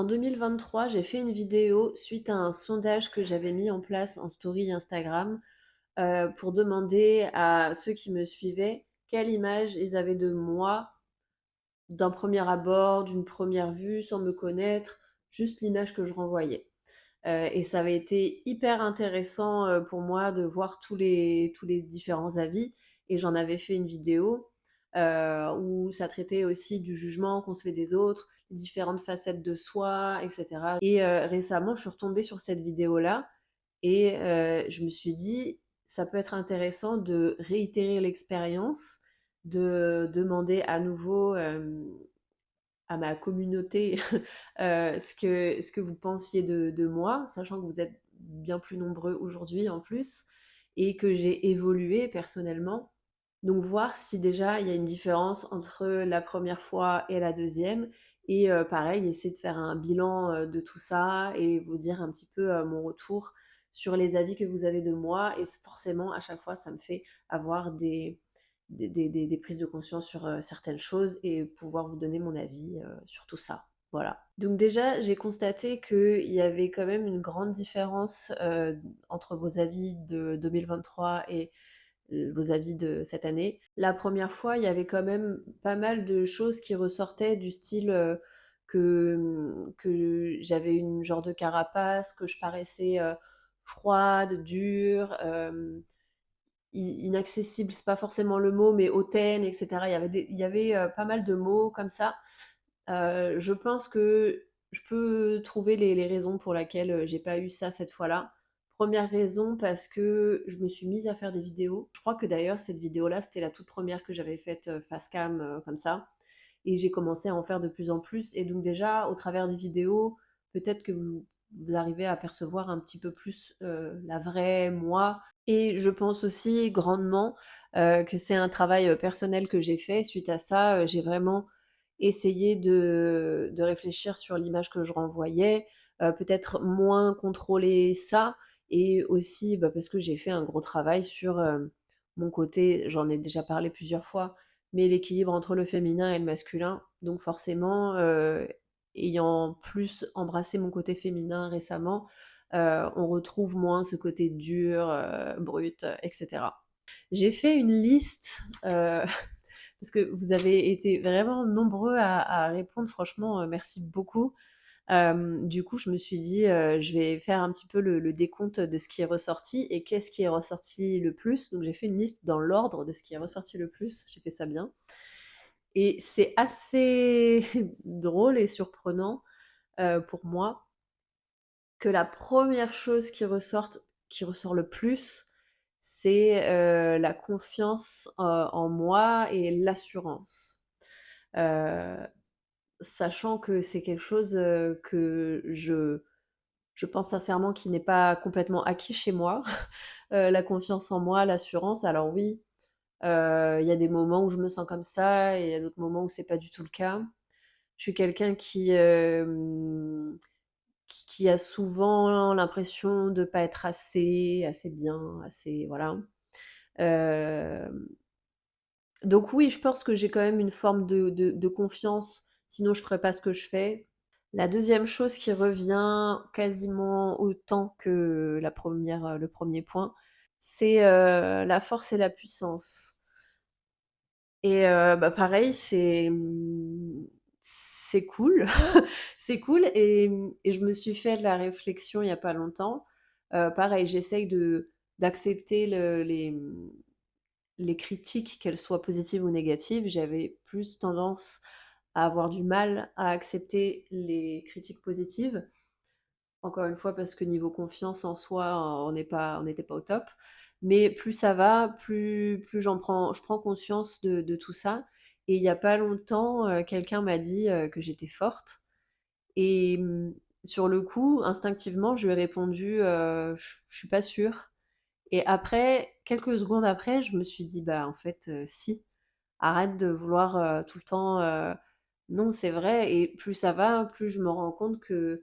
En 2023, j'ai fait une vidéo suite à un sondage que j'avais mis en place en story Instagram, pour demander à ceux qui me suivaient quelle image ils avaient de moi d'un premier abord, d'une première vue, sans me connaître, juste l'image que je renvoyais. Et ça avait été hyper intéressant, pour moi de voir tous les différents avis et j'en avais fait une vidéo, où ça traitait aussi du jugement qu'on se fait des autres, les différentes facettes de soi et cetera et récemment, je suis retombée sur cette vidéo-là et je me suis dit: «Ça peut être intéressant de réitérer l'expérience, de demander à nouveau, à ma communauté ce que vous pensiez de moi, sachant que vous êtes bien plus nombreux aujourd'hui en plus et que j'ai évolué personnellement. Donc voir si déjà il y a une différence entre la première fois et la deuxième et pareil, essayer de faire un bilan, de tout ça et vous dire un petit peu, mon retour sur les avis que vous avez de moi et forcément à chaque fois ça me fait avoir des prises de conscience sur, certaines choses et pouvoir vous donner mon avis, sur tout ça. Voilà. Donc déjà, j'ai constaté qu'il y avait quand même une grande différence, entre vos avis de 2023 et vos avis de cette année. La première fois, il y avait quand même pas mal de choses qui ressortaient du style, que j'avais une genre de carapace, que je paraissais, froide, dure, inaccessible, c'est pas forcément le mot, mais hautaine, et cetera. Il y avait pas mal de mots comme ça. Je pense que je peux trouver les raisons pour laquelle j'ai pas eu ça cette fois-là. Première raison, parce que je me suis mise à faire des vidéos. Je crois que d'ailleurs, cette vidéo-là, c'était la toute première que j'avais faite face cam comme ça. Et j'ai commencé à en faire de plus en plus. Et donc déjà, au travers des vidéos, peut-être que vous arrivez à percevoir un petit peu plus la vraie moi. Et je pense aussi grandement que c'est un travail personnel que j'ai fait. Suite à ça, j'ai vraiment essayé de réfléchir sur l'image que je renvoyais, peut-être moins contrôler ça et aussi bah, parce que j'ai fait un gros travail sur mon côté, j'en ai déjà parlé plusieurs fois, mais l'équilibre entre le féminin et le masculin. Donc forcément, ayant plus embrassé mon côté féminin récemment, on retrouve moins ce côté dur, brut, et cetera. J'ai fait une liste, parce que vous avez été vraiment nombreux à répondre, franchement, merci beaucoup. Du coup, je me suis dit, je vais faire un petit peu le décompte de ce qui est ressorti et qu'est-ce qui est ressorti le plus. Donc j'ai fait une liste dans l'ordre de ce qui est ressorti le plus, j'ai fait ça bien et c'est assez drôle et surprenant, pour moi que la première chose qui ressort le plus, c'est, la confiance, en moi et l'assurance. Heu, Sachant que c'est quelque chose, que je pense sincèrement qu'il n'est pas complètement acquis chez moi. La confiance en moi, l'assurance, alors oui, il y a des moments où je me sens comme ça et il y a d'autres moments où c'est pas du tout le cas. Je suis quelqu'un qui a souvent l'impression de pas être assez bien, assez voilà. Hem, donc oui, je pense que j'ai quand même une forme de confiance, sinon je ferais pas ce que je fais. La deuxième chose qui revient quasiment autant que le premier point, c'est, la force et la puissance et bah, pareil, c'est cool, c'est cool et je me suis fait de la réflexion il y a pas longtemps. Pareil, j'essaye d'accepter les critiques, qu'elles soient positives ou négatives. J'avais plus tendance à avoir du mal à accepter les critiques positives. Encore une fois, parce que niveau confiance en soi, on n'était pas au top. Mais plus ça va, plus je prends conscience de tout ça. Et il y a pas longtemps, quelqu'un m'a dit que j'étais forte. Et sur le coup, instinctivement, je lui ai répondu je suis pas sûre. Et après, quelques secondes après, je me suis dit bah en fait, si, arrête de vouloir tout le temps. Non, c'est vrai. Et plus ça va, plus je me rends compte que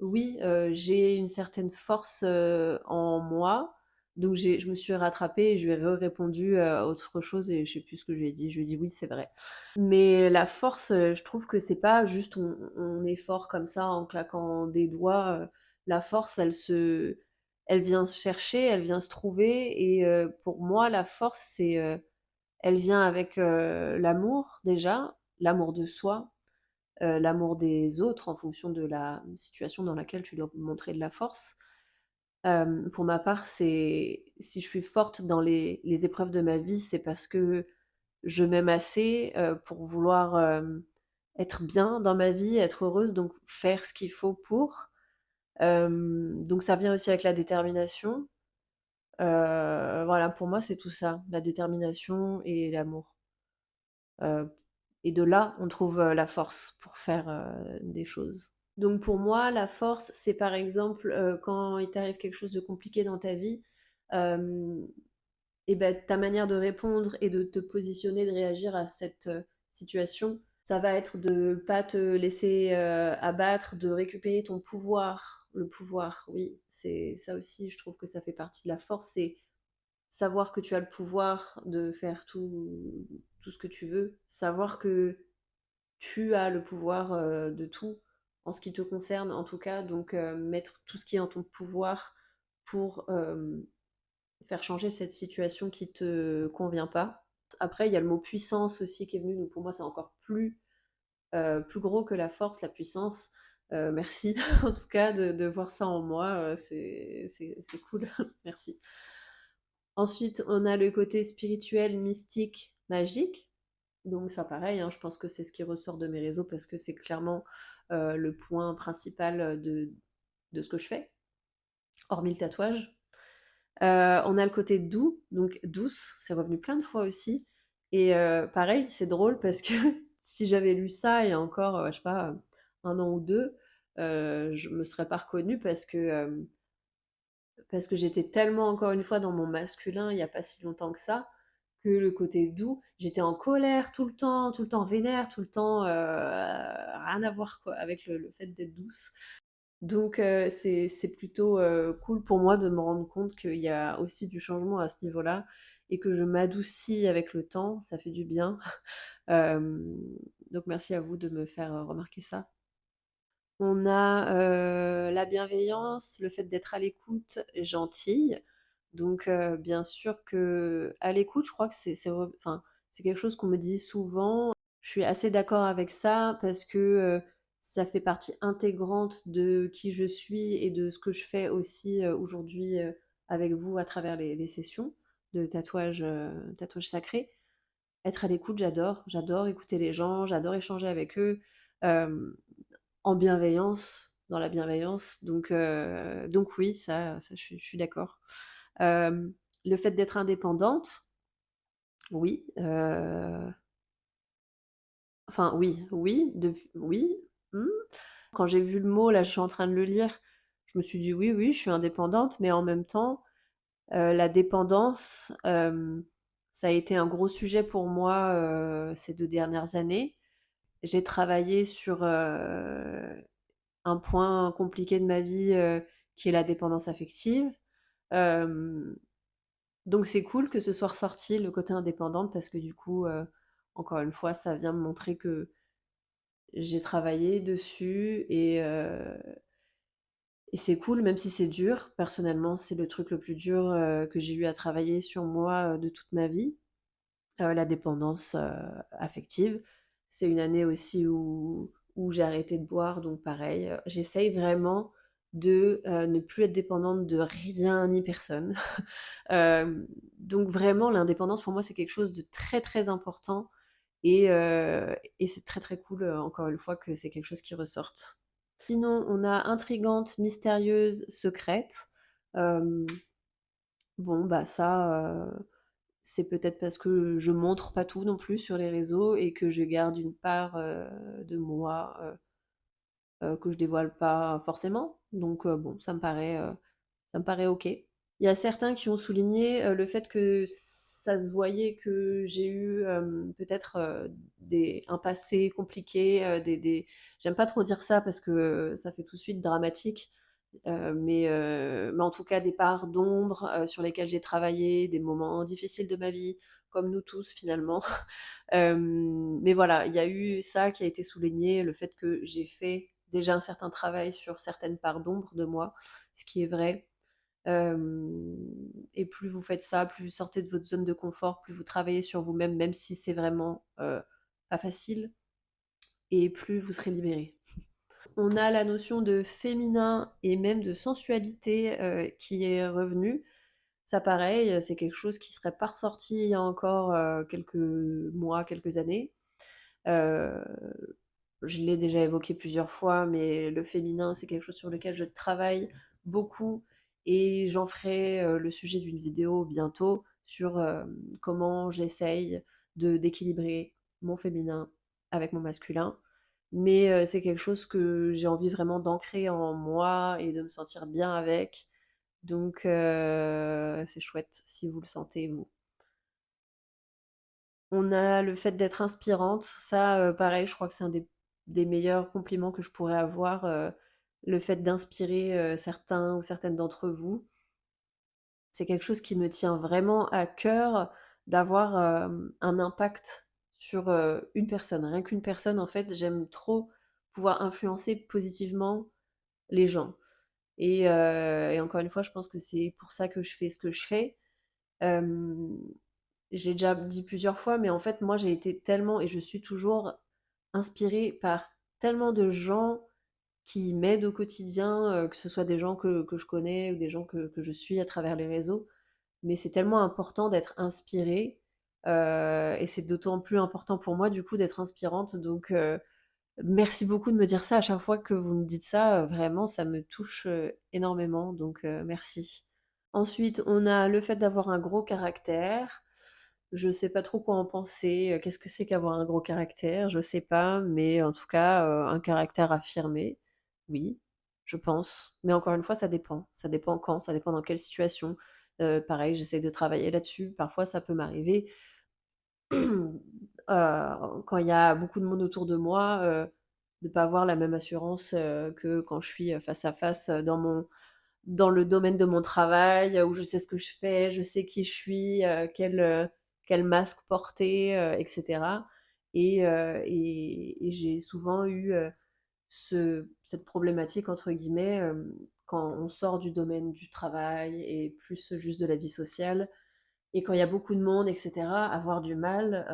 oui, j'ai une certaine force, en moi, Donc je me suis rattrapée et je lui ai répondu autre chose et je sais plus ce que je lui ai dit. Je lui ai dit: «Oui, c'est vrai». Mais la force, je trouve que c'est pas juste on est fort comme ça en claquant des doigts, la force elle vient se chercher, elle vient se trouver et pour moi la force elle vient avec, l'amour déjà, l'amour de soi, l'amour des autres en fonction de la situation dans laquelle tu dois montrer de la force. Pour ma part, c'est si je suis forte dans les épreuves de ma vie, c'est parce que je m'aime assez, pour vouloir, être bien dans ma vie, être heureuse, donc faire ce qu'il faut pour. Donc ça vient aussi avec la détermination. Voilà, pour moi, c'est tout ça, la détermination et l'amour. Heu et de là, on trouve, la force pour faire, des choses. Donc pour moi, la force, c'est par exemple, quand il t'arrive quelque chose de compliqué dans ta vie, hem et ben ta manière de répondre et de te positionner, de réagir à cette, situation, ça va être de pas te laisser, abattre, de récupérer ton pouvoir. Le pouvoir, oui, c'est ça aussi, je trouve que ça fait partie de la force, c'est savoir que tu as le pouvoir de faire tout ce que tu veux, savoir que tu as le pouvoir, de tout, en ce qui te concerne en tout cas, donc mettre tout ce qui est en ton pouvoir pour, faire changer cette situation qui te convient pas. Après, il y a le mot puissance aussi qui est venu, donc pour moi, c'est encore plus gros que la force, la puissance. Merci en tout cas de voir ça en moi, c'est cool, merci. Ensuite, on a le côté spirituel, mystique, magique. Donc ça pareil, hein, je pense que c'est ce qui ressort de mes réseaux parce que c'est clairement, le point principal, de ce que je fais, hormis le tatouage. On a le côté doux, donc douce, c'est revenu plein de fois aussi et pareil, c'est drôle parce que si j'avais lu ça il y a encore, je sais pas, 1 an ou 2, je me serais pas reconnue parce que j'étais tellement encore une fois dans mon masculin il y a pas si longtemps que ça, que le côté doux, j'étais en colère tout le temps vénère, tout le temps, rien à voir quoi avec le fait d'être douce. Donc c'est plutôt, cool pour moi de me rendre compte qu'il y a aussi du changement à ce niveau-là et que je m'adoucis avec le temps, ça fait du bien. Hem, donc merci à vous de me faire, remarquer ça. On a, la bienveillance, le fait d'être à l'écoute, gentille. Donc bien sûr qu'à l'écoute, je crois que c'est quelque chose qu'on me dit souvent. Je suis assez d'accord avec ça parce que, ça fait partie intégrante de qui je suis et de ce que je fais aussi, aujourd'hui, avec vous à travers les sessions de tatouage sacré. Être à l'écoute, j'adore. J'adore écouter les gens, j'adore échanger avec eux, hem, en bienveillance, dans la bienveillance. Donc oui, ça je suis d'accord. Hem, le fait d'être indépendante, oui, enfin oui, oui, mmh. Quand j'ai vu le mot, là, je suis en train de le lire, je me suis dit: «Oui, oui, je suis indépendante», mais en même temps, la dépendance, ça a été un gros sujet pour moi, ces 2 dernières années. J'ai travaillé sur, un point compliqué de ma vie, qui est la dépendance affective. Hem, donc c'est cool que ce soit ressorti le côté indépendante parce que du coup, encore une fois, ça vient me montrer que j'ai travaillé dessus et c'est cool même si c'est dur. Personnellement, c'est le truc le plus dur, que j'ai eu à travailler sur moi, de toute ma vie, la dépendance, affective. C'est une année aussi où j'ai arrêté de boire, donc pareil, j'essaye vraiment de, ne plus être dépendante de rien ni personne. Hem, donc vraiment l'indépendance pour moi, c'est quelque chose de très, très important et c'est très, très cool, encore une fois que c'est quelque chose qui ressorte. Sinon, on a intrigante, mystérieuse, secrète. Hem, bon, bah, ça, c'est peut-être parce que je montre pas tout non plus sur les réseaux et que je garde une part, de moi, que je dévoile pas forcément. Donc bon, ça me paraît OK. Il y a certains qui ont souligné, le fait que ça se voyait que j'ai eu, peut-être, un passé compliqué, des j'aime pas trop dire ça parce que, ça fait tout de suite dramatique, Mais en tout cas des parts d'ombre, sur lesquelles j'ai travaillé, des moments difficiles de ma vie, comme nous tous finalement. Mais voilà, il y a eu ça qui a été souligné, le fait que j'ai fait déjà un certain travail sur certaines parts d'ombre de moi, ce qui est vrai. Hem et plus vous faites ça, plus vous sortez de votre zone de confort, plus vous travaillez sur vous-même, même si c'est vraiment, pas facile, et plus vous serez libérés. On a la notion de féminin et même de sensualité, qui est revenue. Ça pareil, c'est quelque chose qui serait pas ressorti il y a encore, quelques mois, quelques années. Heu, je l'ai déjà évoqué plusieurs fois, mais le féminin, c'est quelque chose sur lequel je travaille beaucoup, et j'en ferai, le sujet d'une vidéo bientôt sur, comment j'essaye de d'équilibrer mon féminin avec mon masculin. Mais, c'est quelque chose que j'ai envie vraiment d'ancrer en moi et de me sentir bien avec. Donc, c'est chouette si vous le sentez vous. On a le fait d'être inspirante, ça, pareil, je crois que c'est un des meilleurs compliments que je pourrais avoir, le fait d'inspirer, certains ou certaines d'entre vous. C'est quelque chose qui me tient vraiment à cœur, d'avoir, un impact sur, une personne. Rien qu'une personne, en fait, j'aime trop pouvoir influencer positivement les gens, et encore une fois, je pense que c'est pour ça que je fais ce que je fais. Hem J'ai déjà dit plusieurs fois, mais en fait, moi, j'ai été tellement, et je suis toujours inspirée par tellement de gens qui m'aident au quotidien, que ce soit des gens que je connais ou des gens que je suis à travers les réseaux. Mais c'est tellement important d'être inspirée, et c'est d'autant plus important pour moi, du coup, d'être inspirante. Donc, merci beaucoup de me dire ça à chaque fois que vous me dites ça, vraiment, ça me touche, énormément. Donc, merci. Ensuite, on a le fait d'avoir un gros caractère. Je sais pas trop quoi en penser, qu'est-ce que c'est qu'avoir un gros caractère? Je sais pas, mais en tout cas, un caractère affirmé, oui, je pense. Mais encore une fois, ça dépend. Ça dépend quand, ça dépend dans quelle situation. Pareil, j'essaie de travailler là-dessus. Parfois, ça peut m'arriver, quand il y a beaucoup de monde autour de moi, de pas avoir la même assurance, que quand je suis, face à face, dans le domaine de mon travail, où je sais ce que je fais, je sais qui je suis, quel masque porter, et cetera. Et j'ai souvent eu, cette «problématique» entre guillemets, quand on sort du domaine du travail et plus juste de la vie sociale, et quand il y a beaucoup de monde et cetera, avoir du mal,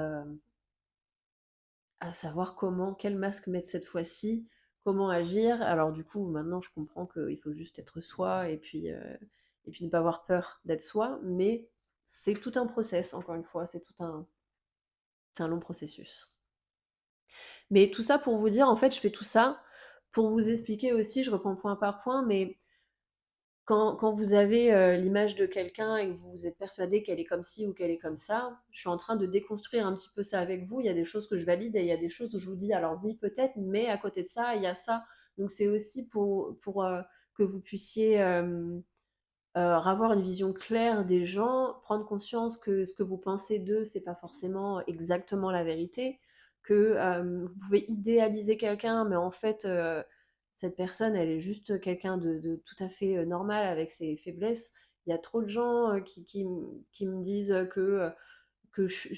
à savoir quel masque mettre cette fois-ci, comment agir. Alors du coup, maintenant je comprends qu'il faut juste être soi, et puis ne pas avoir peur d'être soi, mais c'est tout un process, encore une fois, c'est un long processus. Mais tout ça pour vous dire, en fait, je fais tout ça pour vous expliquer aussi, je reprends point par point, mais quand vous avez, l'image de quelqu'un et que vous êtes persuadé qu'elle est comme ci ou qu'elle est comme ça, je suis en train de déconstruire un petit peu ça avec vous. Il y a des choses que je valide et il y a des choses où je vous dis: «Alors oui, peut-être, mais à côté de ça, il y a ça». Donc c'est aussi pour, que vous puissiez, avoir une vision claire des gens, prendre conscience que ce que vous pensez d'eux, c'est pas forcément exactement la vérité, que, vous pouvez idéaliser quelqu'un, mais en fait, cette personne, elle est juste quelqu'un de tout à fait, normal avec ses faiblesses. Il y a trop de gens, qui me disent, que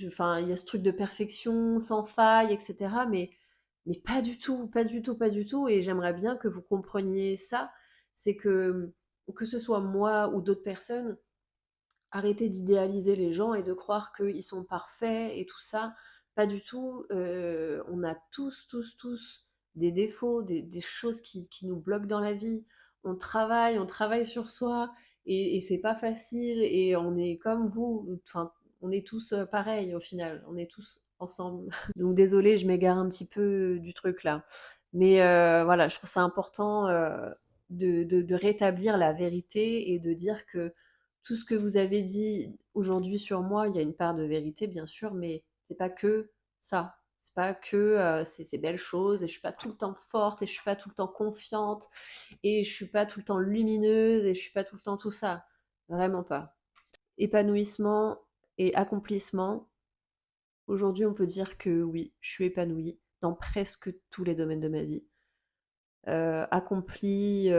enfin, il y a ce truc de perfection sans faille, et cetera, mais pas du tout, pas du tout, pas du tout, et j'aimerais bien que vous compreniez ça. C'est que ce soit moi ou d'autres personnes, arrêtez d'idéaliser les gens et de croire qu'ils sont parfaits et tout ça. Pas du tout. On a tous, tous, tous des défauts, des choses qui nous bloquent dans la vie. On travaille sur soi, et c'est pas facile, et on est comme vous, enfin, on est tous pareils au final, on est tous ensemble. Donc désolée, je m'égare un petit peu du truc là. Mais voilà, je trouve ça important, de rétablir la vérité et de dire que tout ce que vous avez dit aujourd'hui sur moi, il y a une part de vérité bien sûr, mais c'est pas que ça. C'est pas que, ces belles choses, et je suis pas tout le temps forte, et je suis pas tout le temps confiante, et je suis pas tout le temps lumineuse, et je suis pas tout le temps tout ça. Vraiment pas. Épanouissement et accomplissement, aujourd'hui, on peut dire que oui, je suis épanouie dans presque tous les domaines de ma vie. Accomplie,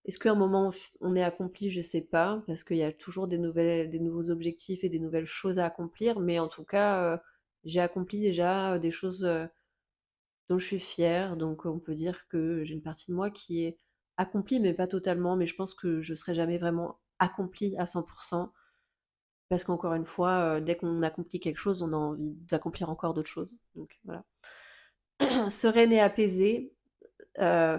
Est-ce qu'à un moment on est accompli? Je sais pas, parce qu'il y a toujours des nouveaux objectifs et des nouvelles choses à accomplir, mais en tout cas, j'ai accompli déjà, des choses, dont je suis fière, donc on peut dire que j'ai une partie de moi qui est accomplie, mais pas totalement, mais je pense que je serai jamais vraiment accomplie à 100, parce qu'encore une fois, dès qu'on accomplit quelque chose, on a envie d'accomplir encore d'autres choses, donc voilà. Sereine et apaisée, heu,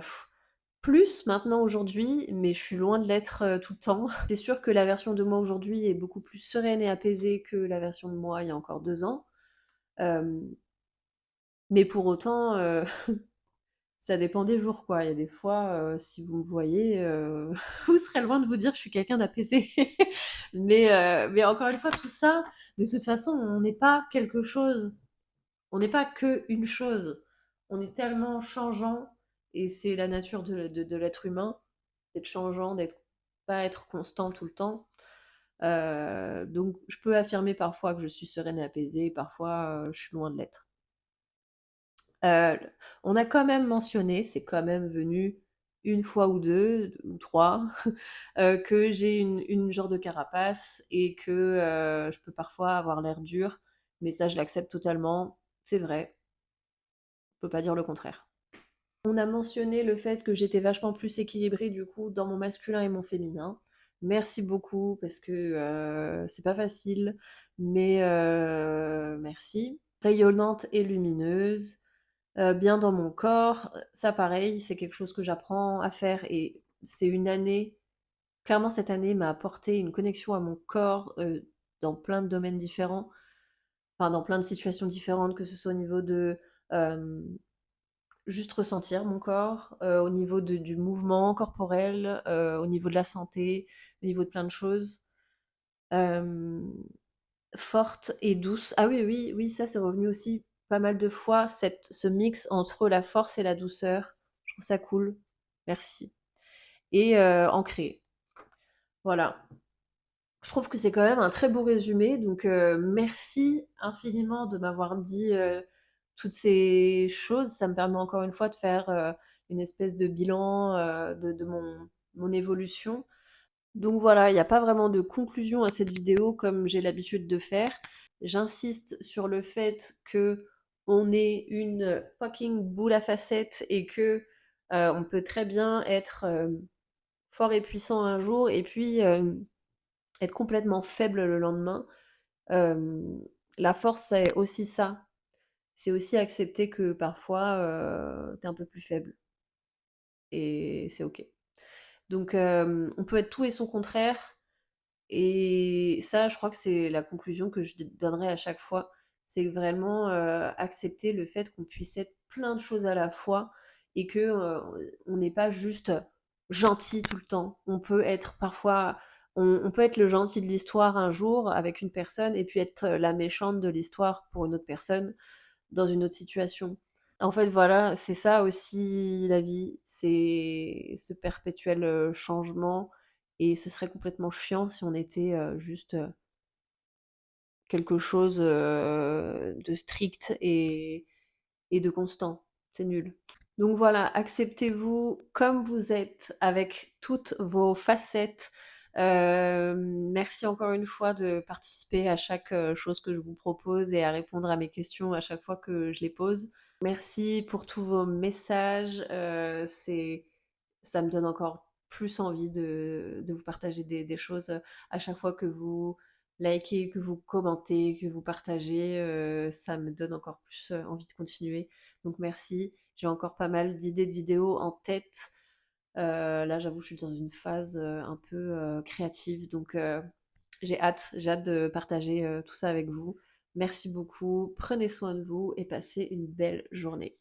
plus maintenant aujourd'hui, mais je suis loin de l'être, tout le temps. C'est sûr que la version de moi aujourd'hui est beaucoup plus sereine et apaisée que la version de moi il y a encore 2 ans, hem, mais pour autant, ça dépend des jours, quoi. Il y a des fois, si vous me voyez, vous serez loin de vous dire que je suis quelqu'un d'apaisé. Mais encore une fois, tout ça, de toute façon, on n'est pas quelque chose, on n'est pas qu'une chose. On est tellement changeant et c'est la nature de l'être humain, d'être changeant, d'être pas être constant tout le temps. Donc je peux affirmer parfois que je suis sereine et apaisée, parfois, je suis loin de l'être. Heu, on a quand même mentionné, c'est quand même venu une fois ou 2 ou 3, que j'ai une genre de carapace et que, je peux parfois avoir l'air dur, mais ça je l'accepte totalement, c'est vrai, on peut pas dire le contraire. On a mentionné le fait que j'étais vachement plus équilibrée du coup dans mon masculin et mon féminin. Merci beaucoup parce que, c'est pas facile, mais, merci. Rayonnante et lumineuse. Bien dans mon corps, ça pareil, c'est quelque chose que j'apprends à faire et c'est une année, clairement cette année m'a apporté une connexion à mon corps, dans plein de domaines différents, enfin dans plein de situations différentes, que ce soit au niveau de, hem, juste ressentir mon corps, au niveau de du mouvement corporel, au niveau de la santé, au niveau de plein de choses. Hem, Forte et douce. Ah oui, oui, oui, ça c'est revenu aussi pas mal de fois, ce mix entre la force et la douceur. Je trouve ça cool. Merci. Et ancrée. Voilà. Je trouve que c'est quand même un très beau résumé, donc merci infiniment de m'avoir dit, toutes ces choses. Ça me permet encore une fois de faire, une espèce de bilan, de mon évolution. Donc voilà, il n'y a pas vraiment de conclusion à cette vidéo comme j'ai l'habitude de faire. J'insiste sur le fait que on est une fucking boule à facettes et que, on peut très bien être, fort et puissant un jour et puis, être complètement faible le lendemain. Hem, la force, c'est aussi ça. C'est aussi accepter que parfois, tu es un peu plus faible et c'est OK. Donc on peut être tout et son contraire. Et ça, je crois que c'est la conclusion que je donnerai à chaque fois. C'est vraiment, accepter le fait qu'on puisse être plein de choses à la fois et que, on n'est pas juste gentil tout le temps. On peut être parfois, on peut être le gentil de l'histoire un jour avec une personne et puis être la méchante de l'histoire pour une autre personne dans une autre situation. En fait, voilà, c'est ça aussi la vie, c'est ce perpétuel, changement et ce serait complètement chiant si on était, juste, quelque chose, de strict et de constant. C'est nul. Donc voilà, acceptez-vous comme vous êtes, avec toutes vos facettes. Merci encore une fois de participer à chaque, chose que je vous propose et à répondre à mes questions à chaque fois que je les pose. Merci pour tous vos messages, ça me donne encore plus envie de vous partager des choses, à chaque fois que vous likez, que vous commentez, que vous partagez, ça me donne encore plus, envie de continuer. Donc merci. J'ai encore pas mal d'idées de vidéos en tête. Là, j'avoue, je suis dans une phase, un peu, créative, donc j'ai hâte de partager, tout ça avec vous. Merci beaucoup, prenez soin de vous et passez une belle journée.